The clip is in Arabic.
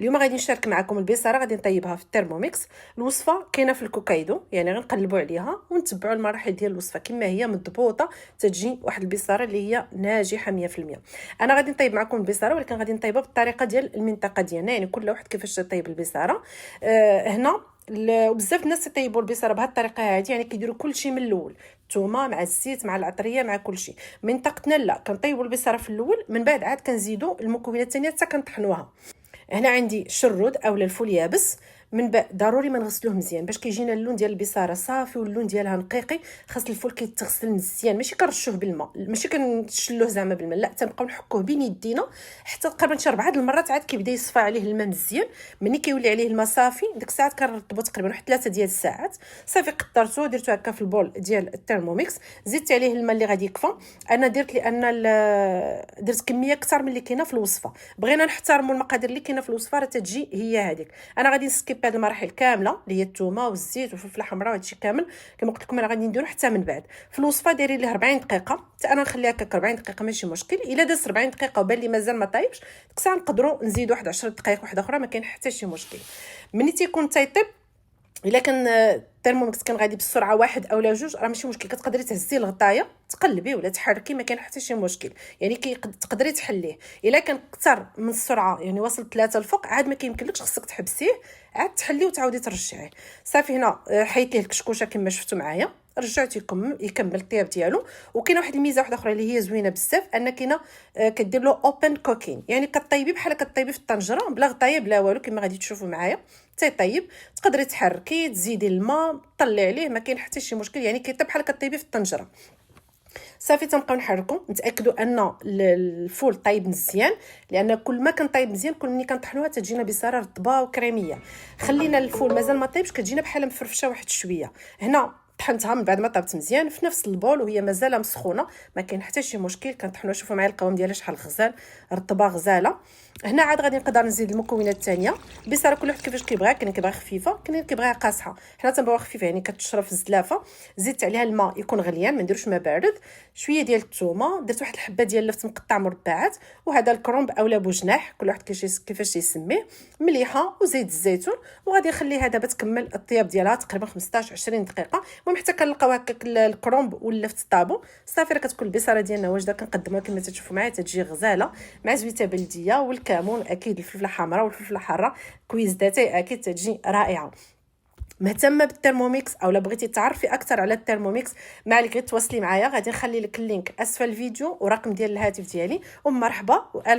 اليوم غادي نشارك معكم البصاره غادي نطيبها في الترموميكس. الوصفه كاينه في الكوكايدو، يعني غنقلبوا عليها ونتبعوا المراحل ديال الوصفه كما هي مضبوطه، تتجي واحد البصاره اللي هي ناجحه 100%. انا غادي نطيب معكم البصاره، ولكن غادي نطيبها بالطريقه ديال المنطقه ديالنا، يعني كل واحد كيفاش يطيب البصاره. هنا بزاف الناس تطيبوا البصاره بهذه الطريقه هذه، يعني كيديروا كلشي من الاول، الثومه مع الزيت مع العطريه مع كلشي. منطقتنا لا، كنطيبوا البصاره في الاول، من بعد عاد كنزيدوا المكونات الثانيه حتى كنطحنوها. هنا عندي شرود اولا الفول يابس، من بعد ضروري ما نغسلوه مزيان باش كيجينا اللون ديال البصاره صافي واللون ديالها نقيقي. خاص الفول كيتغسل مزيان، ماشي كنرشوه بالماء، ماشي كنشلوه زعما بالماء، لا تنبقاو نحكوه بين يدينا حتى تقريبا شي 4 المرات عاد كيبدا يصفى عليه الماء مزيان. ملي كيولي عليه الماء صافي ديك الساعات كنرطبو تقريبا واحد 3 ديال الساعات. صافي قطرته درتو هكا في البول ديال الترموميكس، زدت عليه الماء اللي غادي يكفى. انا درت لان درت كميه اكثر من اللي كاينه في الوصفه، بغينا نحترموا المقادير اللي كاينه في الوصفه راه تتجي هي هذيك. انا غادي نسكيب هذه المراحل كامله اللي هي الثومه والزيت والفلفله الحمراء وهادشي كامل كما قلت لكم. انا غادي نديرو حتى من بعد في الوصفه دايرين ليه 40 دقيقه، حتى انا نخليها هكا 40 دقيقه ماشي مشكل. الا دازت 40 دقيقه وبان لي مازال ما طايبش، ديك الساعه نقدروا نزيدوا واحد 10 دقائق واحده اخرى، ما كاين حتى شي مشكل. ملي تيكون تيطيب، الا كان الترموميكس كان غادي بالسرعه 1 او لا 2 راه ماشي مشكل، كتقدري تهزي الغطايه تقلبي ولا تحركي، ما كاين حتى شي مشكل، يعني تقدري تحليه. الا كان اكثر من السرعه يعني وصل 3 الفوق عاد ما كيمكنلكش، خصك تحبسيه عاد تحليه وتعاودي ترجعيه. صافي هنا حيت ليه الكشكوشه كما شفتوا معايا، رجعت يكمل الطياب ديالو. وكاينه واحد الميزه واحده اخرى اللي هي زوينه بزاف، ان كاينه كدير له اوبن كوكين، يعني كطيبي بحال كطيبي في الطنجره بلا غطايه بلا والو كما غادي تشوفوا معايا. تيطيب تقدري تحركي تزيدي الماء طلعي عليه، ما كاين حتى شي مشكل، يعني كيطيب بحال كطيبي في الطنجره. صافي تنبقاو نحركوا نتاكدوا ان الفول طيب مزيان، لان كل ما كان طيب مزيان كل ملي كنطحنوها تجينا بصاره رطبه وكريميه. خلينا الفول مازال ما طيبش كتجينا بحال مفرفشه واحد شويه. هنا طحنتها من بعد ما طابت مزيان في نفس البول وهي مازال مسخونه، ما كاين حتى شي مشكل. كنطحنوها، شوفوا معايا القوام ديالها شحال غزال، رطبه غزاله. هنا عاد غادي نقدر نزيد المكونات الثانيه. البصاره كل واحد كيفاش كيبغيها، كاين كيبغيها خفيفه كاين اللي كيبغيها قاصحه. حنا تنبغيوها خفيفه يعني كتشرب في الزلافه. زدت عليها الماء يكون غليان، ما نديروش ما بارد. شويه ديال الثومه، درت واحد الحبه ديال اللفت مقطع مربعات، وهذا الكرومب اولا بوجناح كل واحد كيفاش يسميه، مليحه وزيت الزيتون. وغادي نخليها دابا تكمل الطياب ديالها تقريبا 15 20 دقيقه. المهم حتى كنلقاو هكاك الكرومب واللفت طابو صافي راه كتكون البصاره ديالنا واجده. كنقدموها كما تشوفوا معايا تتجي غزاله مع زويته بلديه والكمون اكيد الفلفله الحمراء والفلفله الحاره كويزداتي اكيد تتجي رائعه. مهتمه بالترموميكس او لا بغيتي تعرفي اكثر على الترموميكس، ما عليك غير تواصلي معايا، غادي نخلي لك اللينك اسفل الفيديو ورقم ديال الهاتف ديالي. ومرحبا والف